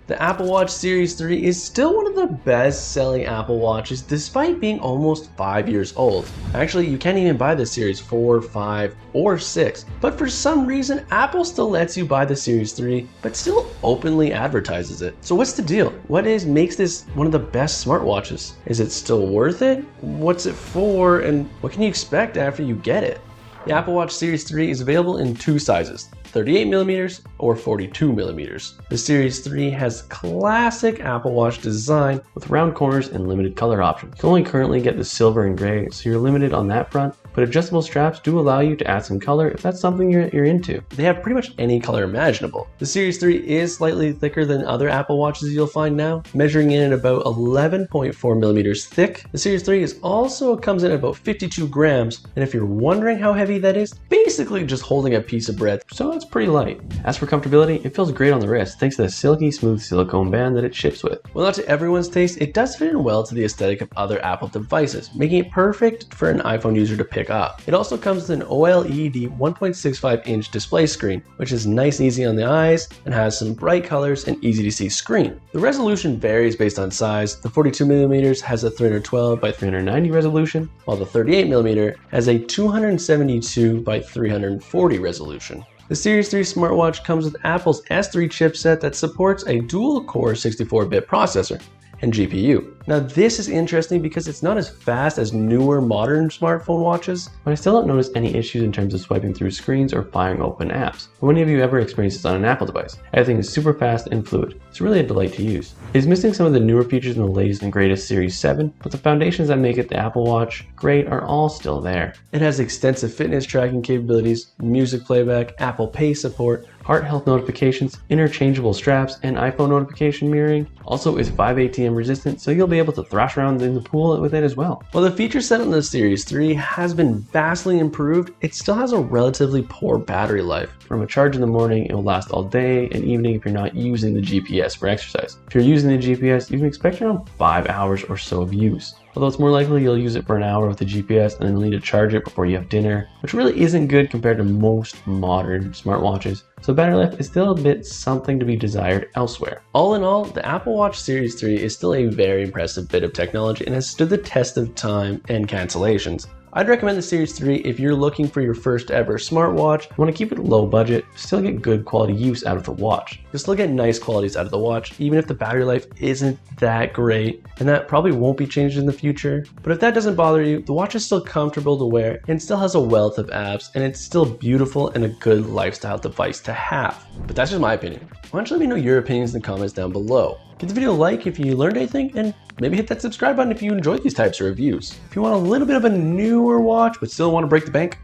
The Apple Watch Series 3 is still one of the best-selling Apple Watches despite being almost 5 years old. Actually, you can't even buy the Series 4, 5, or 6, but for some reason, Apple still lets you buy the Series 3, but still openly advertises it. So what's the deal? What makes this one of the best smartwatches? Is it still worth it? What's it for, and what can you expect after you get it? The Apple Watch Series 3 is available in two sizes, 38mm or 42mm. The Series 3 has classic Apple Watch design with round corners and limited color options. You can only currently get the silver and gray, so you're limited on that front, but adjustable straps do allow you to add some color if that's something you're into. They have pretty much any color imaginable. The Series 3 is slightly thicker than other Apple Watches you'll find now, measuring in at about 11.4mm thick. The Series 3 also comes in at about 52 grams, and if you're wondering how heavy that is, basically just holding a piece of bread, so it's pretty light. As for comfortability, it feels great on the wrist thanks to the silky smooth silicone band that it ships with. While not to everyone's taste, it does fit in well to the aesthetic of other Apple devices, making it perfect for an iPhone user to pick up. It also comes with an OLED 1.65-inch display screen, which is nice and easy on the eyes and has some bright colors and easy to see screen. The resolution varies based on size. The 42mm has a 312 by 390 resolution, while the 38mm has a 272 by 340 resolution. The Series 3 smartwatch comes with Apple's S3 chipset that supports a dual-core 64-bit processor and GPU. Now this is interesting because it's not as fast as newer modern smartphone watches, but I still don't notice any issues in terms of swiping through screens or firing open apps. Have any of you ever experienced this on an Apple device? Everything is super fast and fluid. It's really a delight to use. It is missing some of the newer features in the latest and greatest Series 7, but the foundations that make it the Apple Watch great are all still there. It has extensive fitness tracking capabilities, music playback, Apple Pay support, heart health notifications, interchangeable straps, and iPhone notification mirroring. Also is 5 ATM resistant, so you'll be able to thrash around in the pool with it as well. While the feature set on the Series 3 has been vastly improved, it still has a relatively poor battery life. From a charge in the morning, it will last all day and evening if you're not using the GPS for exercise. If you're using the GPS, you can expect around 5 hours or so of use. Although it's more likely you'll use it for an hour with the GPS and then you'll need to charge it before you have dinner, which really isn't good compared to most modern smartwatches. So battery life is still a bit something to be desired elsewhere. All in all, the Apple Watch Series 3 is still a very impressive bit of technology and has stood the test of time and cancellations. I'd recommend the Series 3 if you're looking for your first ever smartwatch, want to keep it low budget, still get good quality use out of the watch. You'll still get nice qualities out of the watch, even if the battery life isn't that great, and that probably won't be changed in the future. But if that doesn't bother you, the watch is still comfortable to wear and still has a wealth of apps, and it's still beautiful and a good lifestyle device to have. But that's just my opinion. Why don't you let me know your opinions in the comments down below. Give the video a like if you learned anything, and maybe hit that subscribe button if you enjoyed these types of reviews. If you want a little bit of a newer watch but still want to break the bank,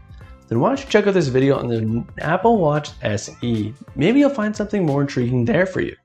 then why don't you check out this video on the Apple Watch SE. Maybe you'll find something more intriguing there for you.